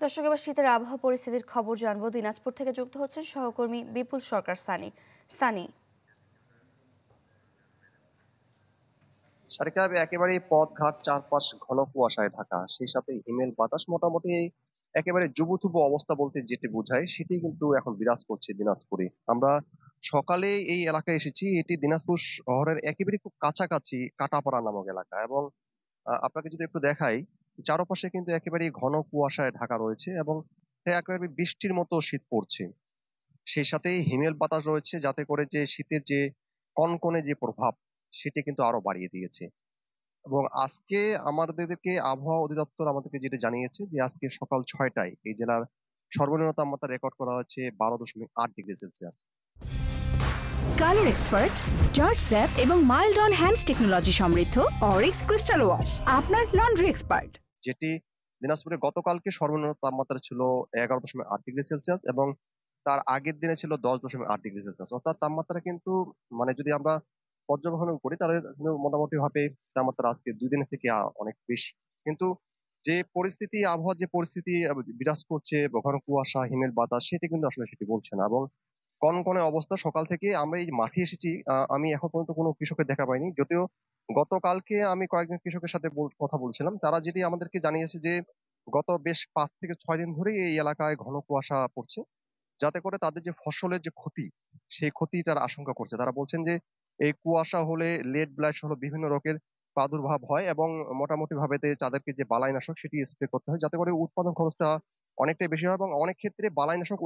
দর্শক, এবার শীতের আবহাওয়া পরিস্থিতির খবর জানবো। দিনাজপুর থেকে যুক্ত হচ্ছেন সহকর্মী বিপুল সরকার সানি। সারিকা, একেবারে পথঘাট চারপাশ ঘন কুয়াশায় ঢাকা, সেই সাথে হিমেল বাতাস মোটামুটি একেবারে জুবুথুবু অবস্থা বলতে যেটি বোঝায় সেটি কিন্তু এখন বিরাজ করছে দিনাজপুরে। আমরা সকালে এই এলাকায় এসেছি, এটি দিনাজপুর শহরের একেবারে খুব কাছাকাছি কাটাপাড়া নামক এলাকা। এবং আপনাকে যদি একটু দেখাই, চারপাশে কিন্তু একেবারে ঘন কুয়াশায় ঢাকা রয়েছে এবং একেবারে বৃষ্টির মতো শীত পড়ছে। সেই সাথে হিমেল বাতাস রয়েছে, যাতে করে যে শীতের যে কনকনে যে প্রভাব সেটি কিন্তু আরো বাড়িয়ে দিয়েছে। এবং আজকে আমাদেরকে আবহাওয়া অধিদপ্তর আমাদেরকে যেটা জানিয়েছে যে আজকে সকাল 6টায় এই জেলার সর্বনিম্ন তাপমাত্রা রেকর্ড করা হচ্ছে 12.8 degree Celsius. Colour expert, George sap এবং মাইল্ড অন হ্যান্ডস টেকনোলজি সমৃদ্ধ অরিক্স ক্রিস্টাল ওয়াশ আপনার লন্ড্রি এক্সপার্ট। যেটি দিনাজপুরে গতকালকে সর্বনিম্ন তাপমাত্রা ছিল 11.8 ডিগ্রি সেলসিয়াস এবং তার আগের দিনে ছিল 10.8 ডিগ্রি সেলসিয়াস। অর্থাৎ তাপমাত্রা কিন্তু মানে যদি আমরা পর্যবেক্ষণ করি তাহলে কিন্তু মোটামুটি ভাবে তাপমাত্রা আজকে 2 দিনের থেকে অনেক বেশি। কিন্তু যে পরিস্থিতি, আবহাওয়ার যে পরিস্থিতি বিরাজ করছে, ঘন কুয়াশা হিমেল বাতাস, সেটি কিন্তু আসলে সেটি বলছে না। এবং কনকনে অবস্থা সকাল থেকে আমরা এই মাঠে এসেছি। আমি এখন পর্যন্ত কোনো কৃষকের দেখা পাইনি, যদিও গতকালকে আমি কয়েকজন কৃষকের সাথে কথা বলছিলাম। তারা যেটি আমাদেরকে জানিয়েছে যে গত বেশ 5 থেকে 6 দিন ধরেই এই এলাকায় ঘন কুয়াশা পড়ছে, যাতে করে তাদের যে ফসলের যে ক্ষতি, সেই ক্ষতি তারা আশঙ্কা করছে। তারা বলছেন যে এই কুয়াশা হলে লেট ব্লাইট সহ বিভিন্ন রোগের প্রাদুর্ভাব হয় এবং মোটামুটি ভাবে তাদেরকে যে বালাইনাশক সেটি স্প্রে করতে হয়, যাতে করে উৎপাদন খরচটা অনেকটাই বেশি হয়। এবং অনেক ক্ষেত্রে বালাইনাশক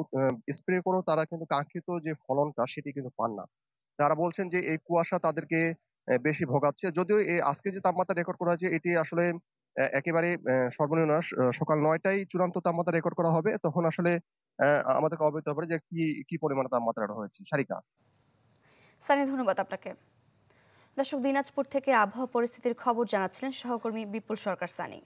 স্প্রে করেও তারা কিন্তু কাঙ্ক্ষিত যে ফলনটা সেটি কিন্তু পান না। তারা বলছেন যে এই কুয়াশা তাদেরকে বেশি ভোগাচ্ছে। যদিও আজকে যে তাপমাত্রা রেকর্ড করা হয়েছে এটি আসলে একেবারে সর্বনিম্ন না। সকাল 9টায় চূড়ান্ত তাপমাত্রা রেকর্ড করা হবে, তখন আসলে আমাদেরকে অবহিত হবে যে কি কি পরিমাণে তাপমাত্রাটা হয়েছে। সারিকা। সানি, ধন্যবাদ আপনাকে। দর্শক, দিনাজপুর থেকে আবহাওয়া পরিস্থিতির খবর জানাচ্ছিলেন সহকর্মী বিপুল সরকার সানি।